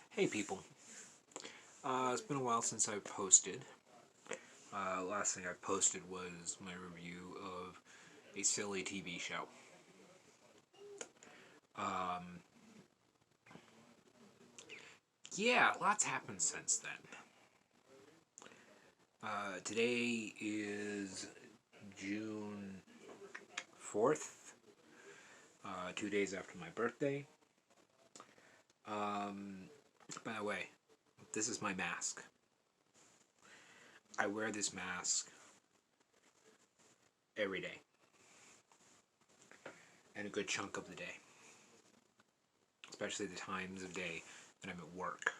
Hey people, it's been a while since I've posted. Last thing I posted was my review of a silly TV show. Um, yeah, lots happened since then. Today is June 4th, 2 days after my birthday. Um, by the way, this is my mask. I wear this mask every day, and a good chunk of the day, especially the times of day that I'm at work.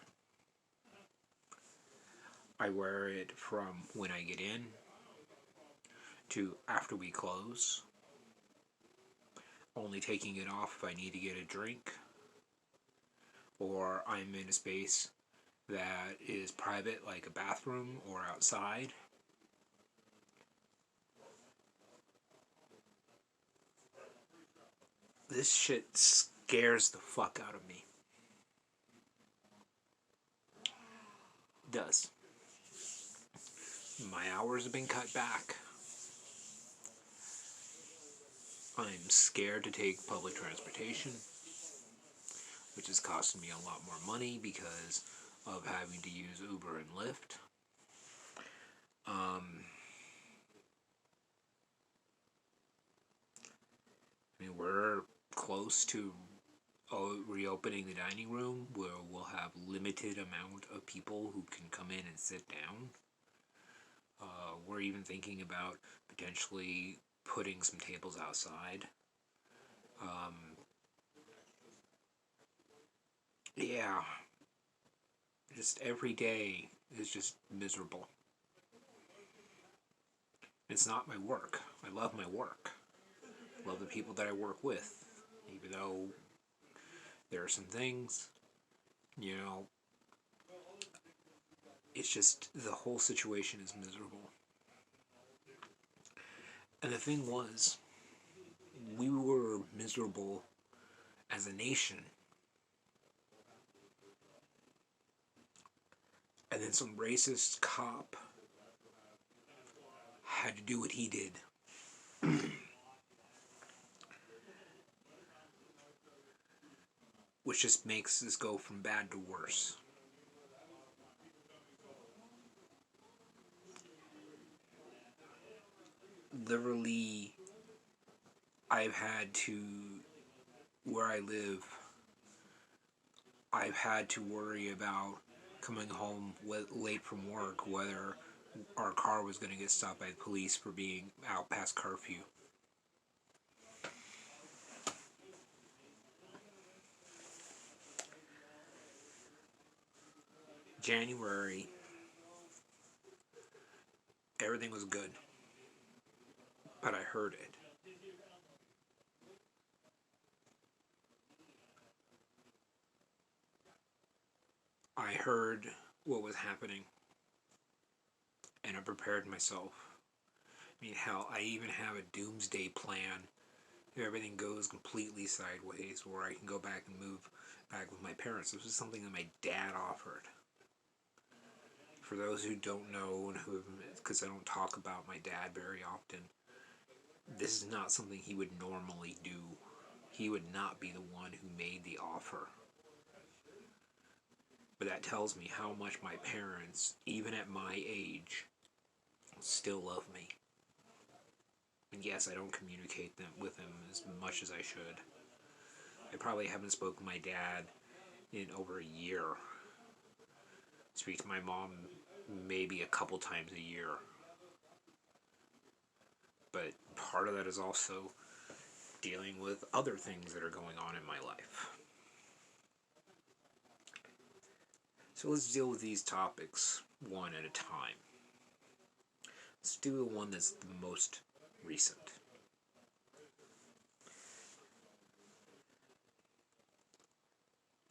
I wear it from when I get in to after we close, only taking it off if I need to get a drink or I'm in a space that is private, like a bathroom or outside. This shit scares the fuck out of me. It does. My hours have been cut back. I'm scared to take public transportation, which is costing me a lot more money because of having to use Uber and Lyft. Um, we're close to reopening the dining room where we'll have limited amount of people who can come in and sit down. We're even thinking about potentially putting some tables outside. Um, yeah, just every day is just miserable. It's not my work. I love my work. I love the people that I work with, even though there are some things, you know, it's just the whole situation is miserable. And the thing was, we were miserable as a nation. And then some racist cop had to do what he did. Which just makes this go from bad to worse. Literally, I've had to, where I live, I've had to worry about coming home late from work, whether our car was going to get stopped by the police for being out past curfew. January, everything was good, but I heard it. I heard what was happening, and I prepared myself. I mean, hell, I even have a doomsday plan if everything goes completely sideways, where I can go back and move back with my parents. This was something that my dad offered. For those who don't know and who, because I don't talk about my dad very often, this is not something he would normally do. He would not be the one who made the offer. But that tells me how much my parents, even at my age, still love me. And yes, I don't communicate with them as much as I should. I probably haven't spoken to my dad in over a year. Speak to my mom maybe a couple times a year. But part of that is also dealing with other things that are going on in my life. So let's deal with these topics one at a time. Let's do the one that's the most recent.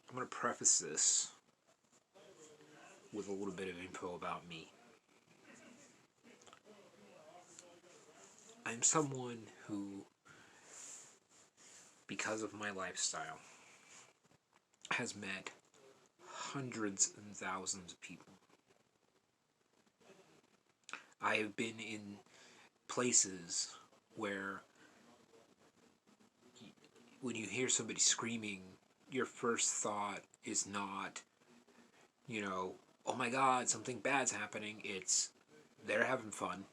I'm going to preface this with a little bit of info about me. I'm someone who, because of my lifestyle, has met hundreds and thousands of people. I have been in places where when you hear somebody screaming, your first thought is not, oh my god, something bad's happening. It's, they're having fun.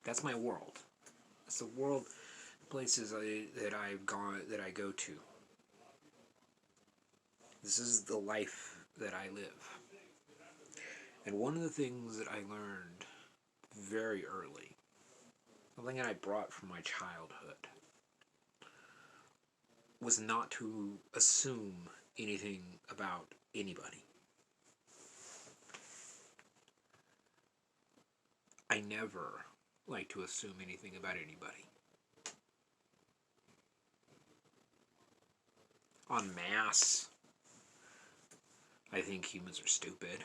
That's my world. That's the world, places that I've gone, that I go to. This is the life that I live. And one of the things that I learned very early, something that I brought from my childhood, was not to assume anything about anybody. I never like to assume anything about anybody. En masse, I think humans are stupid.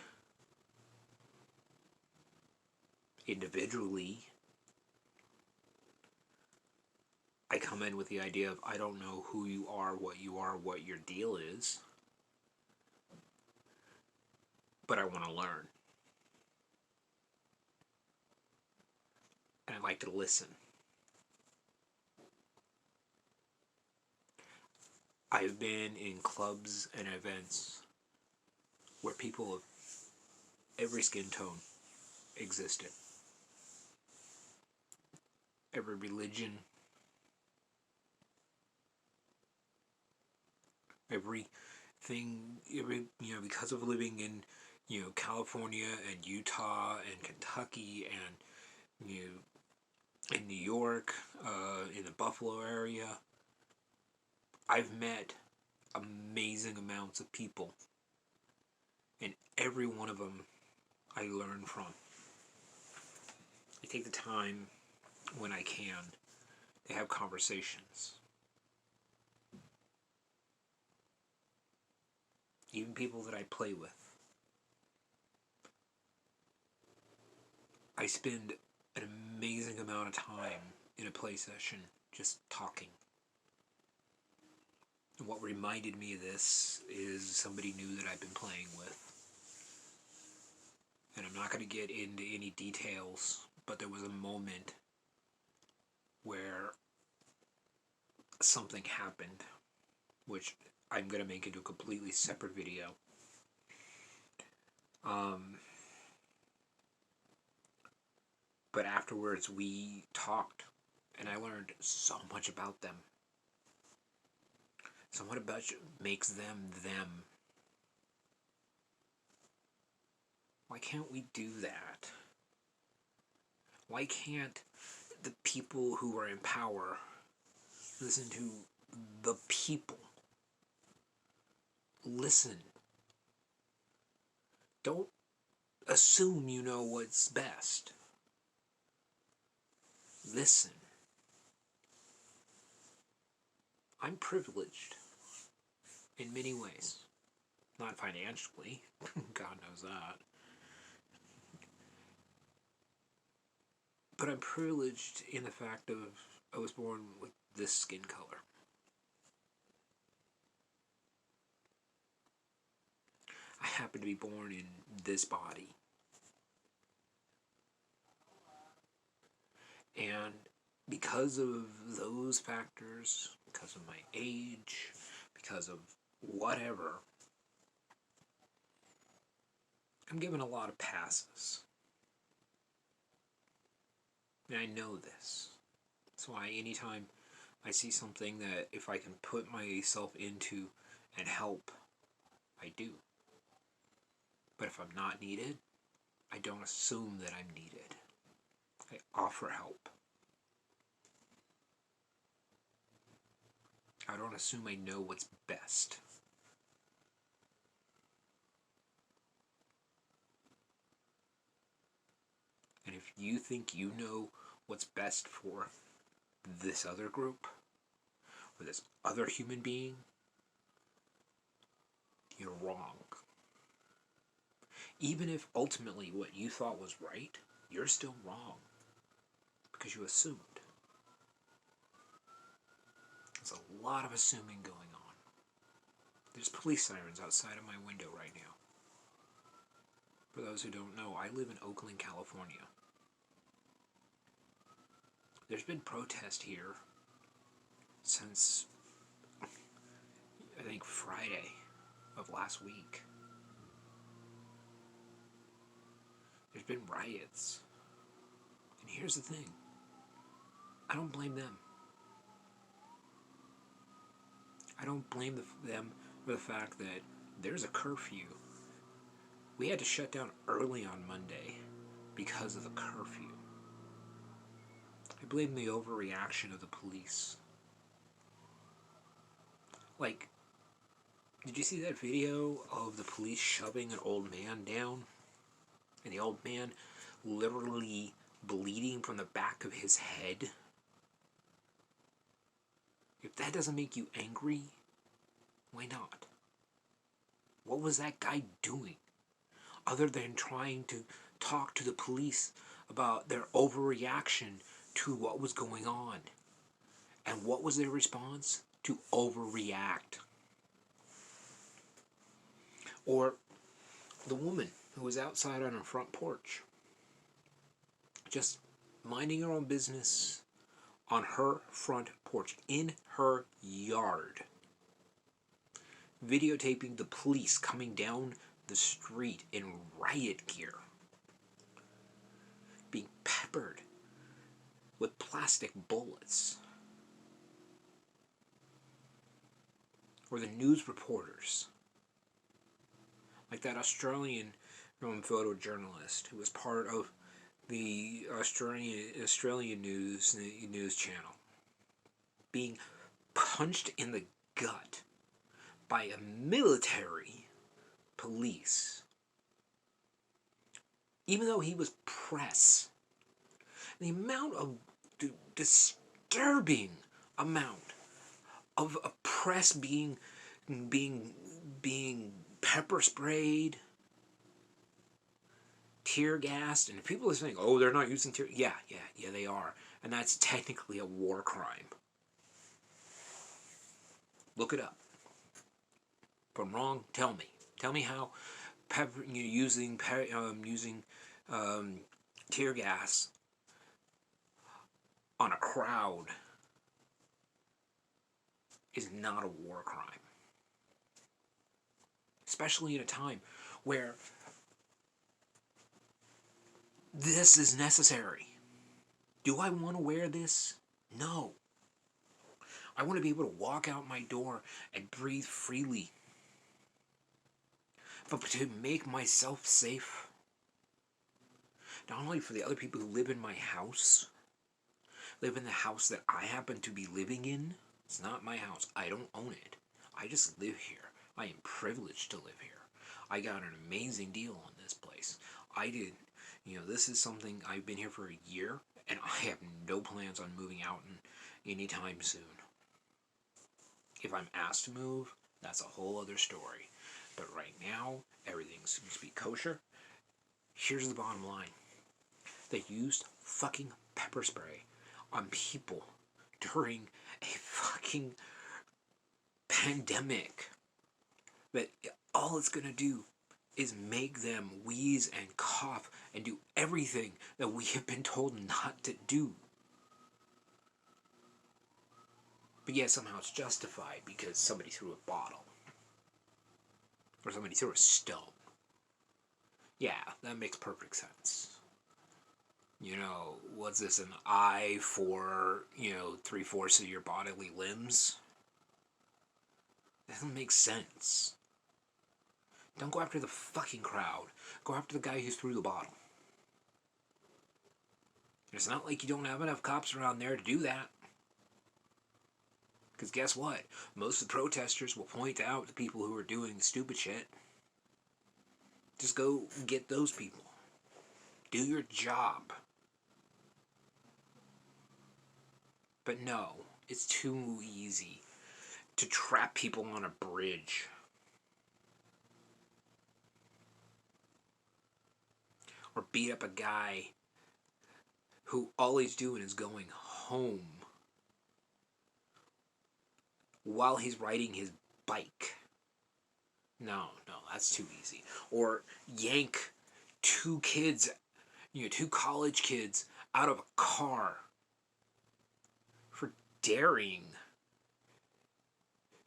Individually, I come in with the idea of I don't know who you are, what your deal is, but I want to learn. And I like to listen. I've been in clubs and events where people of every skin tone existed. Every religion, because of living in, California and Utah and Kentucky and, in New York, in the Buffalo area, I've met amazing amounts of people, and every one of them I learn from. I take the time when I can to have conversations. Even people that I play with. I spend an amazing amount of time in a play session just talking. And what reminded me of this is somebody new that I've been playing with. And I'm not going to get into any details, but there was a moment where something happened, which I'm going to make into a completely separate video. But afterwards we talked, and I learned so much about them. So what about makes them them? Why can't we do that? Why can't the people who are in power listen to the people? Listen. Don't assume you know what's best. Listen. I'm privileged in many ways. Not financially. God knows that. But I'm privileged in the fact of I was born with this skin color. I happen to be born in this body. And because of those factors, because of my age, because of whatever, I'm given a lot of passes. And I know this. That's why anytime I see something that if I can put myself into and help, I do. But if I'm not needed, I don't assume that I'm needed. I offer help. I don't assume I know what's best. And if you think you know what's best for this other group, or this other human being, you're wrong. Even if ultimately what you thought was right, you're still wrong. Because you assumed. There's a lot of assuming going on. There's police sirens outside of my window right now. For those who don't know, I live in Oakland, California. There's been protest here since, I think, Friday of last week. There's been riots. And here's the thing. I don't blame them. I don't blame them for the fact that there's a curfew. We had to shut down early on Monday because of the curfew. I blame the overreaction of the police. Like, did you see that video of the police shoving an old man down? And the old man literally bleeding from the back of his head? If that doesn't make you angry, why not? What was that guy doing? Other than trying to talk to the police about their overreaction to what was going on. And what was their response? To overreact. Or the woman who was outside on her front porch, just minding her own business on her front porch, in her yard, videotaping the police coming down the street in riot gear, being peppered with plastic bullets. Or the news reporters, like that Australian photojournalist who was part of the Australian news channel, being punched in the gut by a military police, even though he was press. The amount of disturbing amount of a press being pepper sprayed, tear gassed, and people are saying, "Oh, they're not using tear." Yeah, they are, and that's technically a war crime. Look it up. If I'm wrong, tell me. Tell me how using tear gas on a crowd is not a war crime. Especially in a time where this is necessary. Do I want to wear this? No. I want to be able to walk out my door and breathe freely. But to make myself safe, not only for the other people who live in my house, live in the house that I happen to be living in. It's not my house. I don't own it. I just live here. I am privileged to live here. I got an amazing deal on this place. This is something, I've been here for a year, and I have no plans on moving out anytime soon. If I'm asked to move, that's a whole other story. But right now, everything seems to be kosher. Here's the bottom line. They used fucking pepper spray on people during a fucking pandemic that all it's going to do is make them wheeze and cough and do everything that we have been told not to do. But yet somehow it's justified because somebody threw a bottle. Or somebody threw a stone. Yeah, that makes perfect sense. What's this, an eye for, 3/4 of your bodily limbs? That doesn't make sense. Don't go after the fucking crowd. Go after the guy who threw the bottle. It's not like you don't have enough cops around there to do that. Because guess what? Most of the protesters will point out the people who are doing stupid shit. Just go get those people. Do your job. But no, it's too easy to trap people on a bridge. Or beat up a guy who all he's doing is going home while he's riding his bike. No, no, that's too easy. Or yank two kids, two college kids out of a car for daring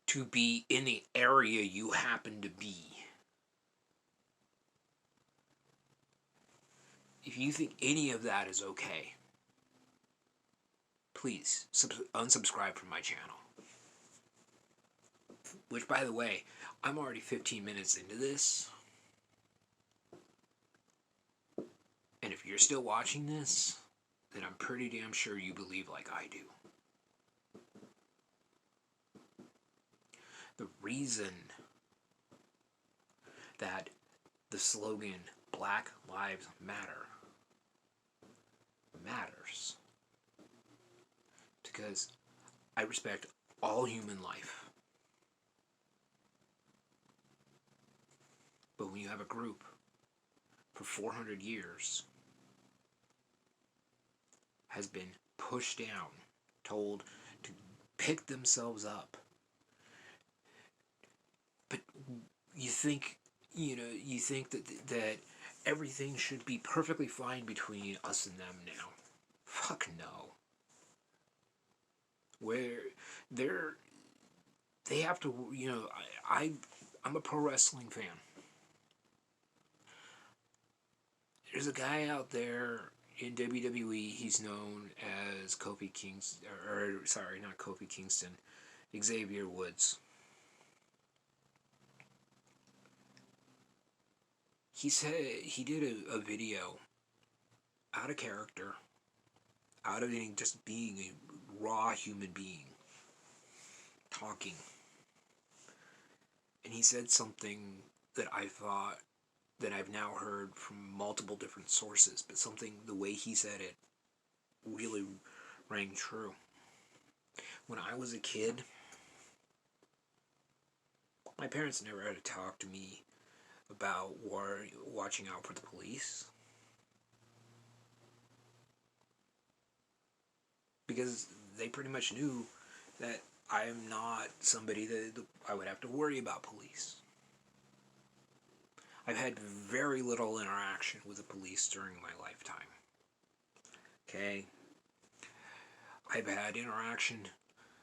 to be in the area you happen to be. If you think any of that is okay, please unsubscribe from my channel. Which, by the way, I'm already 15 minutes into this. And if you're still watching this, then I'm pretty damn sure you believe like I do. The reason that the slogan Black Lives Matter matters because I respect all human life. But when you have a group for 400 years has been pushed down, told to pick themselves up, but you think that everything should be perfectly fine between us and them now. Fuck no. Where they have to, I'm a pro wrestling fan. There's a guy out there in WWE. He's known as Kofi Kingston, or sorry, not Kofi Kingston, Xavier Woods. He said he did a video out of character, out of just being a raw human being, talking. And he said something that I thought that I've now heard from multiple different sources, but something, the way he said it, really rang true. When I was a kid, my parents never had to talk to me about watching out for the police. Because they pretty much knew that I'm not somebody that I would have to worry about police. I've had very little interaction with the police during my lifetime. Okay? I've had interaction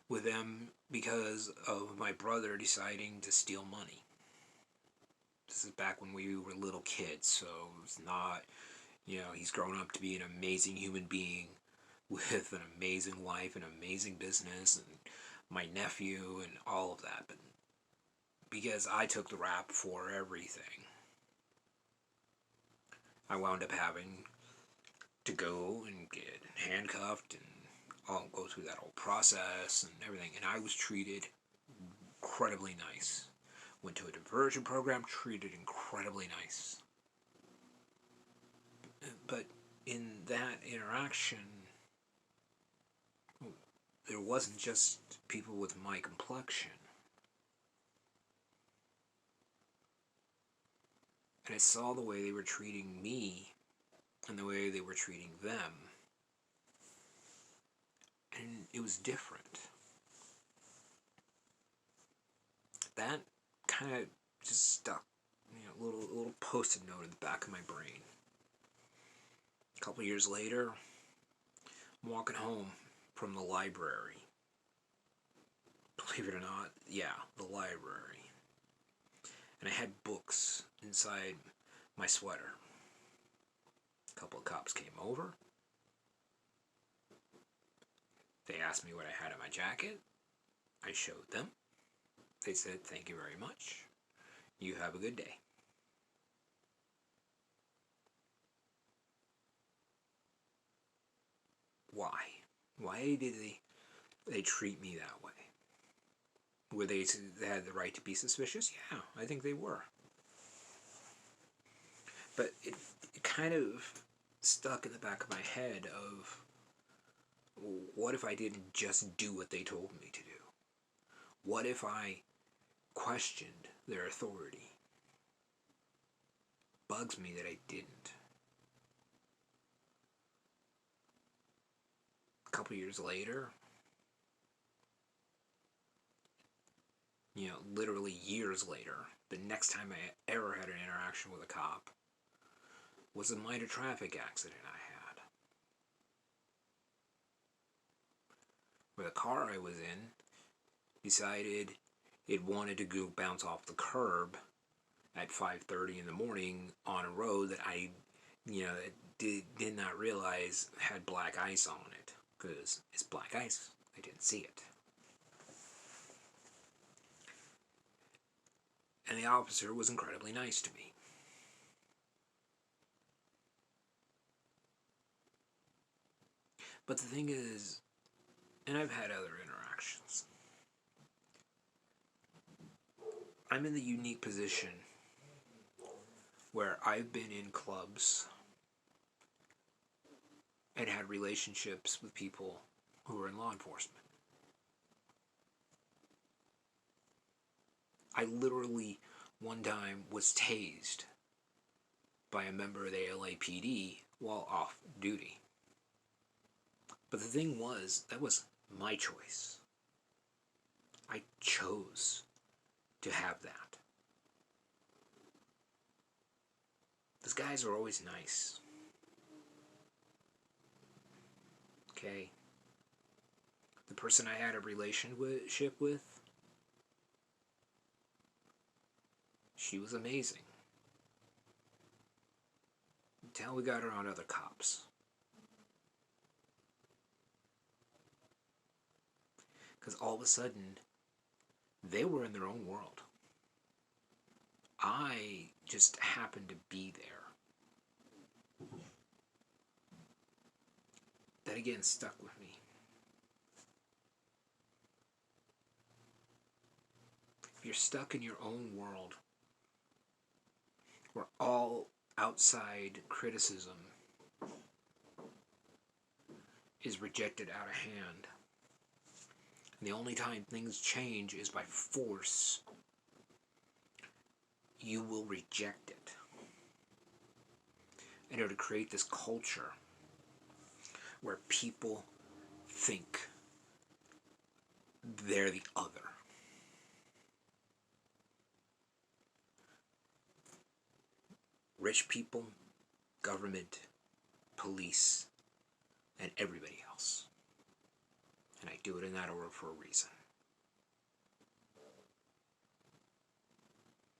with them because of my brother deciding to steal money. This is back when we were little kids, so it's not, he's grown up to be an amazing human being with an amazing wife, an amazing business, and my nephew, and all of that. But because I took the rap for everything, I wound up having to go and get handcuffed and I'll go through that whole process and everything. And I was treated incredibly nice. Went to a diversion program, treated incredibly nice. But in that interaction, there wasn't just people with my complexion. And I saw the way they were treating me and the way they were treating them. And it was different. That kind of just stuck, a little post-it note in the back of my brain. A couple years later, I'm walking home from the library. Believe it or not, yeah, the library. And I had books inside my sweater. A couple of cops came over. They asked me what I had in my jacket. I showed them. They said, "Thank you very much. You have a good day." Why? Why did they treat me that way? Were they had the right to be suspicious? Yeah, I think they were. But it kind of stuck in the back of my head of, what if I didn't just do what they told me to do? What if I questioned their authority? Bugs me that I didn't. A couple years later, literally years later, the next time I ever had an interaction with a cop was a minor traffic accident I had. Where the car I was in decided it wanted to go bounce off the curb at 5:30 in the morning on a road that I, did not realize had black ice on it. Because it's black ice. I didn't see it. And the officer was incredibly nice to me. But the thing is, and I've had other interactions, I'm in the unique position where I've been in clubs and had relationships with people who were in law enforcement. I literally, one time, was tased by a member of the LAPD while off duty. But the thing was, that was my choice. I chose to have that. Those guys are always nice. Okay? The person I had a relationship with, she was amazing. Until we got around other cops. Because all of a sudden, they were in their own world. I just happened to be there. That again stuck with me. If you're stuck in your own world, where all outside criticism is rejected out of hand, and the only time things change is by force, you will reject it in order to create this culture where people think they're the other. Rich people, government, police, and everybody else. And I do it in that order for a reason.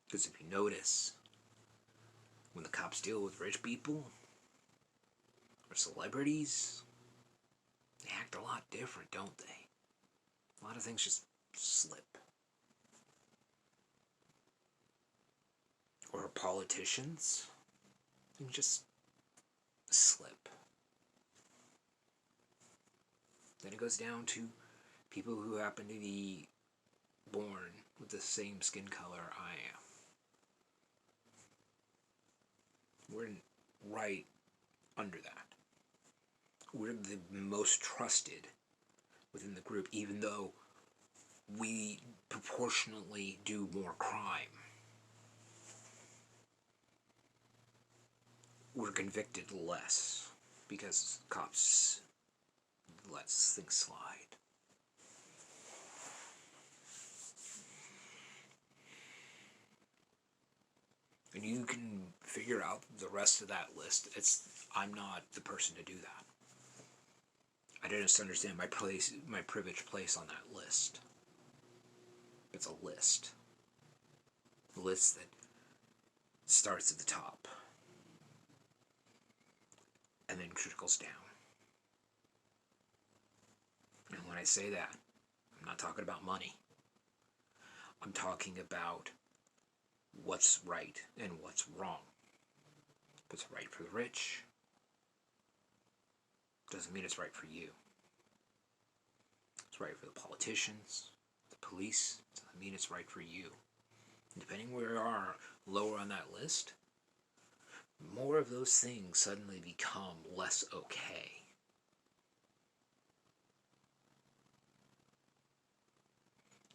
Because if you notice, when the cops deal with rich people or celebrities, they act a lot different, don't they? A lot of things just slip. Or politicians, they just slip. Then it goes down to people who happen to be born with the same skin color I am. We're right under that. We're the most trusted within the group, even though we proportionately do more crime. We're convicted less because cops let things slide. And you can figure out the rest of that list. I'm not the person to do that. I didn't understand my privileged place on that list. It's a list. A list that starts at the top and then trickles down. And when I say that, I'm not talking about money. I'm talking about what's right and what's wrong. If it's right for the rich, doesn't mean it's right for you. It's right for the politicians, the police, doesn't mean it's right for you. And depending where you are lower on that list, more of those things suddenly become less okay.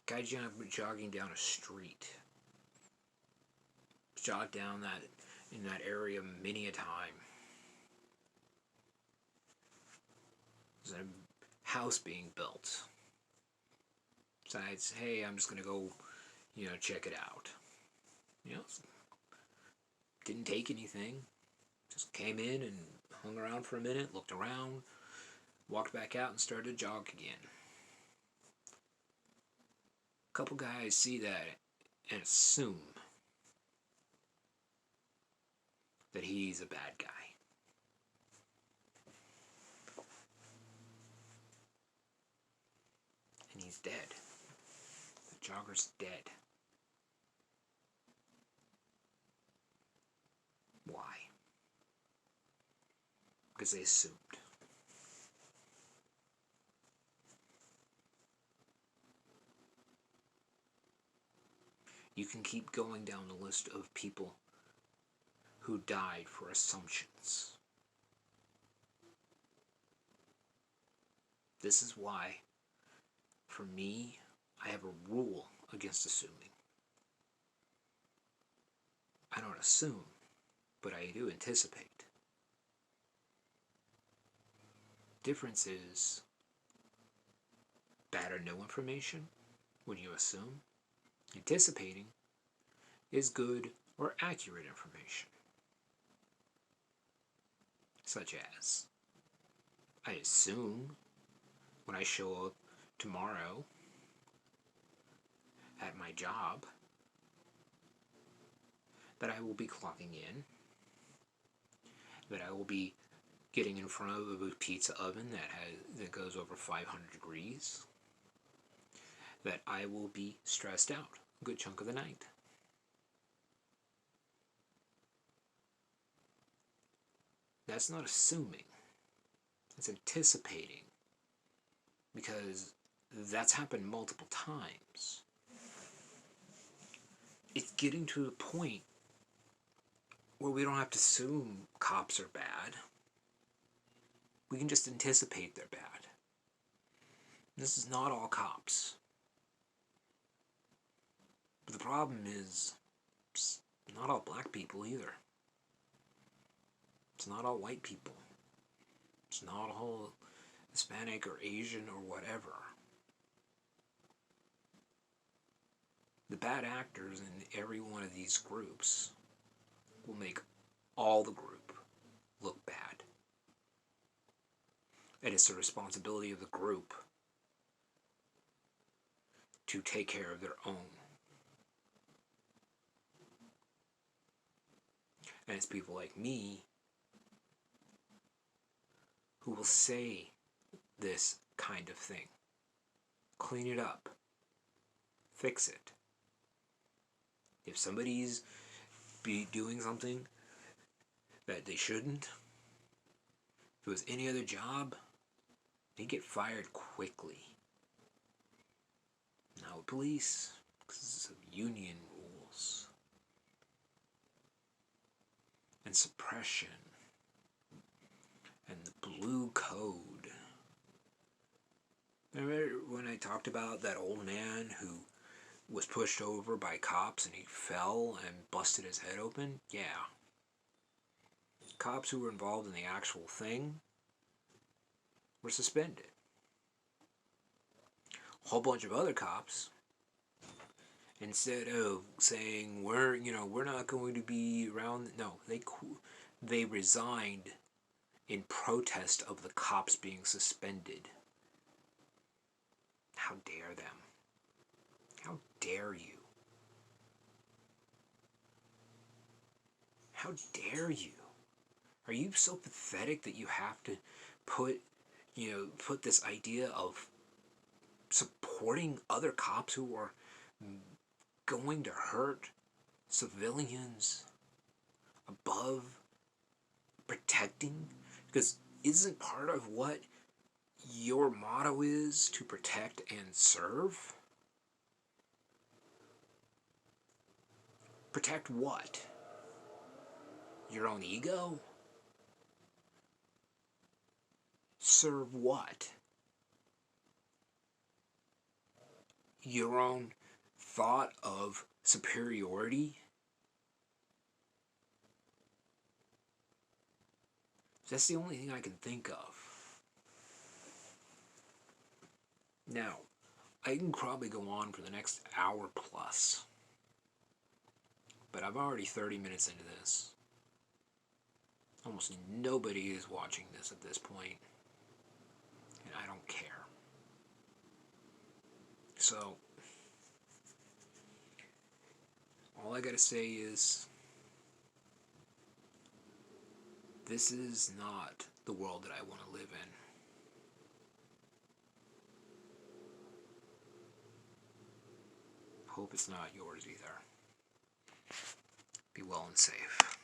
Guy jogging down a street, jogged down in that area many a time. There's a house being built. Besides, hey, I'm just gonna go check it out. You know, didn't take anything. Just came in and hung around for a minute, looked around, walked back out and started to jog again. A couple guys see that and assume that he's a bad guy. And he's dead. The jogger's dead. Why? Because they assumed. You can keep going down the list of people who died for assumptions. This is why, for me, I have a rule against assuming. I don't assume, but I do anticipate. Difference is bad or no information when you assume. Anticipating is good or accurate information. Such as, I assume when I show up tomorrow at my job that I will be clocking in, that I will be getting in front of a pizza oven that goes over 500 degrees, that I will be stressed out a good chunk of the night. That's not assuming. That's anticipating. Because that's happened multiple times. It's getting to the point where we don't have to assume cops are bad. We can just anticipate they're bad. This is not all cops. But the problem is, it's not all black people either. It's not all white people. It's not all Hispanic or Asian or whatever. The bad actors in every one of these groups will make all the group look bad. And it's the responsibility of the group to take care of their own. And it's people like me who will say this kind of thing. Clean it up. Fix it. If somebody's doing something that they shouldn't, if it was any other job, they'd get fired quickly. Not with police, because of union rules. And suppression. And the blue code. Remember when I talked about that old man who was pushed over by cops and he fell and busted his head open? Yeah. Cops who were involved in the actual thing were suspended. A whole bunch of other cops, instead of saying we're not going to be around, no, they resigned in protest of the cops being suspended. How dare them? How dare you? How dare you? Are you so pathetic that you have to put this idea of supporting other cops who are going to hurt civilians above protecting? Because isn't part of what your motto is to protect and serve? Protect what? Your own ego? Serve what? Your own thought of superiority? That's the only thing I can think of. Now, I can probably go on for the next hour plus, but I'm already 30 minutes into this. Almost nobody is watching this at this point, and I don't care. So, all I gotta say is, this is not the world that I want to live in. Hope it's not yours either. Be well and safe.